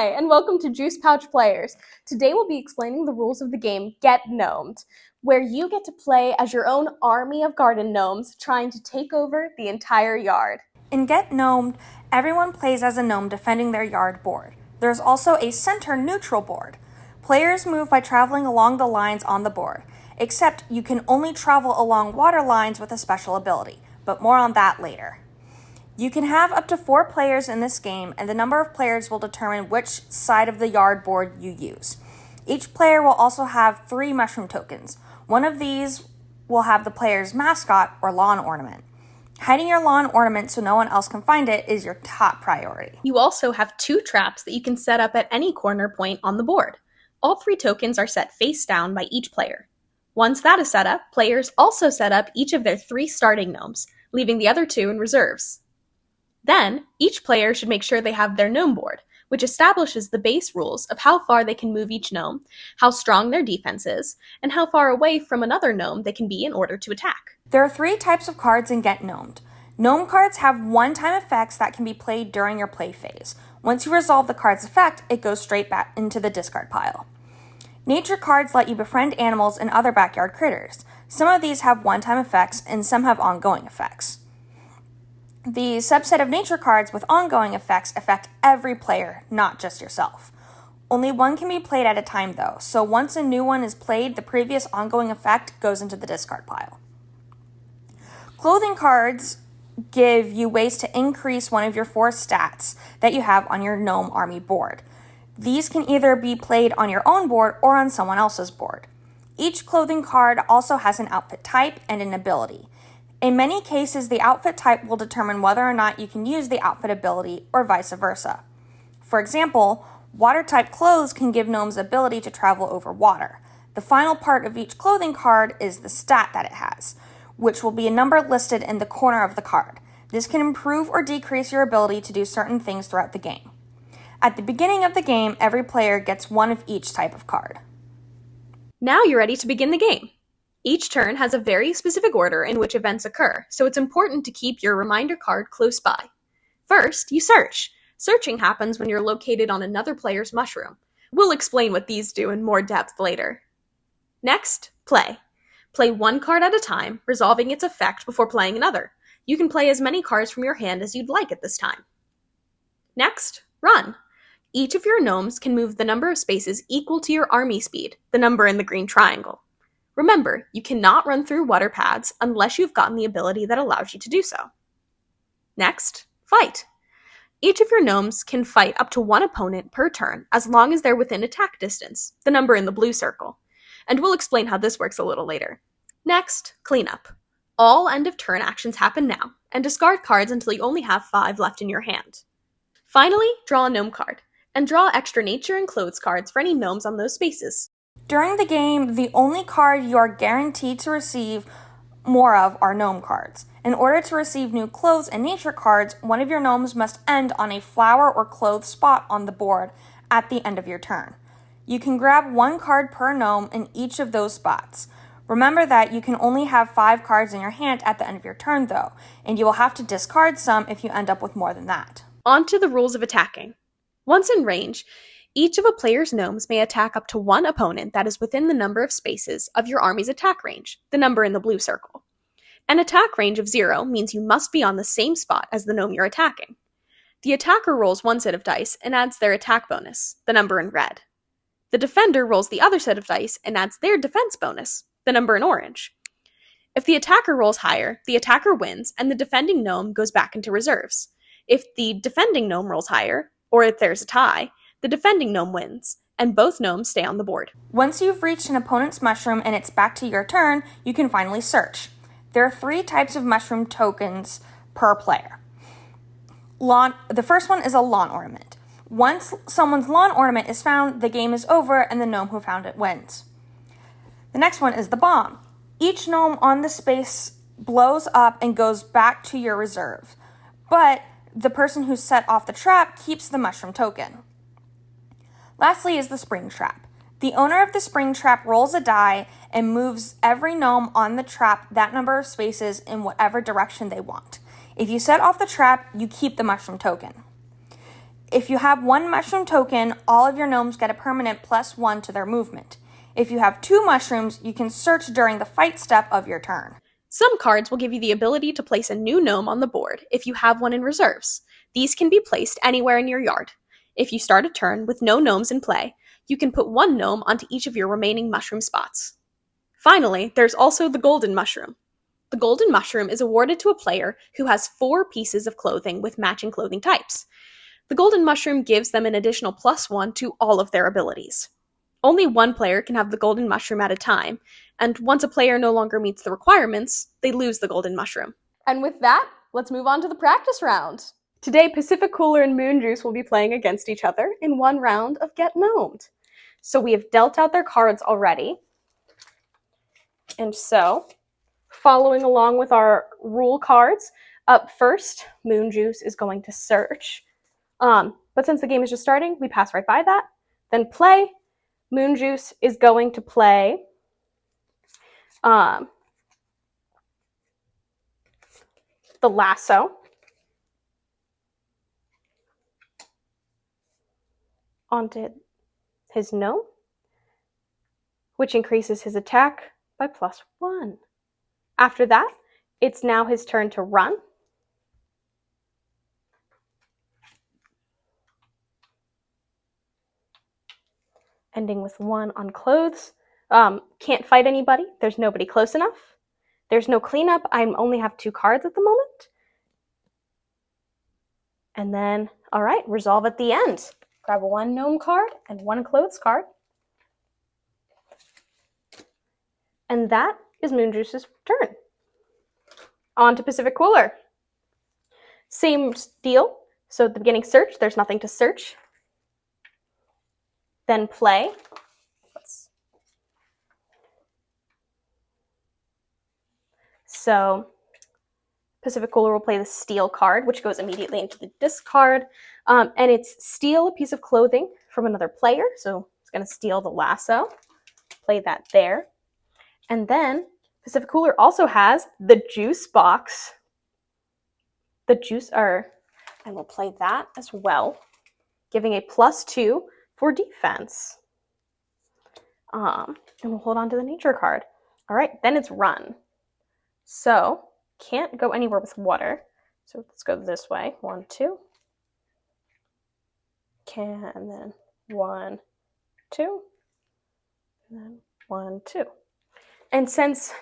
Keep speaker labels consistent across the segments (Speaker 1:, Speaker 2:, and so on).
Speaker 1: Hi, and welcome to Juice Pouch Players. Today we'll be explaining the rules of the game Get Gnomed, where you get to play as your own army of garden gnomes trying to take over the entire yard.
Speaker 2: In Get Gnomed, everyone plays as a gnome defending their yard board. There's also a center neutral board. Players move by traveling along the lines on the board, except you can only travel along water lines with a special ability, but more on that later. You can have up to 4 players in this game, and the number of players will determine which side of the yard board you use. Each player will also have 3 mushroom tokens. One of these will have the player's mascot or lawn ornament. Hiding your lawn ornament so no one else can find it is your top priority.
Speaker 1: You also have 2 traps that you can set up at any corner point on the board. All 3 tokens are set face down by each player. Once that is set up, players also set up each of their 3 starting gnomes, leaving the other 2 in reserves. Then, each player should make sure they have their gnome board, which establishes the base rules of how far they can move each gnome, how strong their defense is, and how far away from another gnome they can be in order to attack.
Speaker 2: There are 3 types of cards in Get Gnomed. Gnome cards have one-time effects that can be played during your play phase. Once you resolve the card's effect, it goes straight back into the discard pile. Nature cards let you befriend animals and other backyard critters. Some of these have one-time effects, and some have ongoing effects. The subset of nature cards with ongoing effects affect every player, not just yourself. Only one can be played at a time though, so once a new one is played, the previous ongoing effect goes into the discard pile. Clothing cards give you ways to increase one of your 4 stats that you have on your gnome army board. These can either be played on your own board or on someone else's board. Each clothing card also has an outfit type and an ability. In many cases, the outfit type will determine whether or not you can use the outfit ability, or vice versa. For example, water-type clothes can give gnomes ability to travel over water. The final part of each clothing card is the stat that it has, which will be a number listed in the corner of the card. This can improve or decrease your ability to do certain things throughout the game. At the beginning of the game, every player gets one of each type of card.
Speaker 1: Now you're ready to begin the game. Each turn has a very specific order in which events occur, so it's important to keep your reminder card close by. First, you search. Searching happens when you're located on another player's mushroom. We'll explain what these do in more depth later. Next, play. Play 1 card at a time, resolving its effect before playing another. You can play as many cards from your hand as you'd like at this time. Next, run. Each of your gnomes can move the number of spaces equal to your army speed, the number in the green triangle. Remember, you cannot run through water paths unless you've gotten the ability that allows you to do so. Next, fight. Each of your gnomes can fight up to 1 opponent per turn as long as they're within attack distance, the number in the blue circle. And we'll explain how this works a little later. Next, cleanup. All end of turn actions happen now, and discard cards until you only have 5 left in your hand. Finally, draw a gnome card, and draw extra nature and clothes cards for any gnomes on those spaces.
Speaker 2: During the game, the only card you are guaranteed to receive more of are gnome cards. In order to receive new clothes and nature cards, one of your gnomes must end on a flower or clothes spot on the board at the end of your turn. You can grab 1 card per gnome in each of those spots. Remember that you can only have 5 cards in your hand at the end of your turn though, and you will have to discard some if you end up with more than that.
Speaker 1: On to the rules of attacking. Once in range, each of a player's gnomes may attack up to 1 opponent that is within the number of spaces of your army's attack range, the number in the blue circle. An attack range of 0 means you must be on the same spot as the gnome you're attacking. The attacker rolls 1 set of dice and adds their attack bonus, the number in red. The defender rolls the other set of dice and adds their defense bonus, the number in orange. If the attacker rolls higher, the attacker wins and the defending gnome goes back into reserves. If the defending gnome rolls higher, or if there's a tie, the defending gnome wins, and both gnomes stay on the board.
Speaker 2: Once you've reached an opponent's mushroom and it's back to your turn, you can finally search. There are 3 types of mushroom tokens per player. The first one is a lawn ornament. Once someone's lawn ornament is found, the game is over and the gnome who found it wins. The next one is the bomb. Each gnome on the space blows up and goes back to your reserve, but the person who set off the trap keeps the mushroom token. Lastly is the spring trap. The owner of the spring trap rolls a die and moves every gnome on the trap that number of spaces in whatever direction they want. If you set off the trap, you keep the mushroom token. If you have 1 mushroom token, all of your gnomes get a permanent +1 to their movement. If you have 2 mushrooms, you can search during the fight step of your turn.
Speaker 1: Some cards will give you the ability to place a new gnome on the board if you have one in reserves. These can be placed anywhere in your yard. If you start a turn with no gnomes in play, you can put 1 gnome onto each of your remaining mushroom spots. Finally, there's also the golden mushroom. The golden mushroom is awarded to a player who has 4 pieces of clothing with matching clothing types. The golden mushroom gives them an additional +1 to all of their abilities. Only 1 player can have the golden mushroom at a time, and once a player no longer meets the requirements, they lose the golden mushroom. And with that, let's move on to the practice round. Today, Pacific Cooler and Moon Juice will be playing against each other in one round of Get Gnomed. So we have dealt out their cards already. And so, following along with our rule cards, up first, Moon Juice is going to search. But since the game is just starting, we pass right by that. Then play. Moon Juice is going to play the lasso. Onto his gnome, which increases his attack by +1. After that, it's now his turn to run. Ending with 1 on clothes. Can't fight anybody. There's nobody close enough. There's no cleanup. I only have 2 cards at the moment. And then, all right, resolve at the end. Grab 1 gnome card and 1 clothes card. And that is Moon Juice's turn. On to Pacific Cooler. Same deal. So at the beginning, search. There's nothing to search. Then play. So Pacific Cooler will play the steal card, which goes immediately into the discard. And it's steal a piece of clothing from another player. So it's going to steal the lasso. Play that there. And then Pacific Cooler also has the juice box. The juicer, and we'll play that as well, giving a +2 for defense. And we'll hold on to the nature card. All right, then it's run. So can't go anywhere with water. So let's go this way. 1, 2. And then 1, 2. And then 1, 2. And since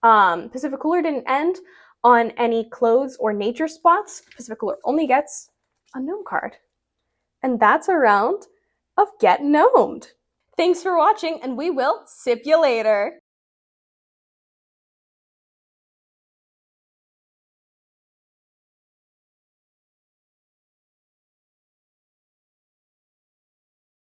Speaker 1: Pacific Cooler didn't end on any clothes or nature spots, Pacific Cooler only gets a gnome card. And that's a round of Get Gnomed. Thanks for watching, and we will sip you later.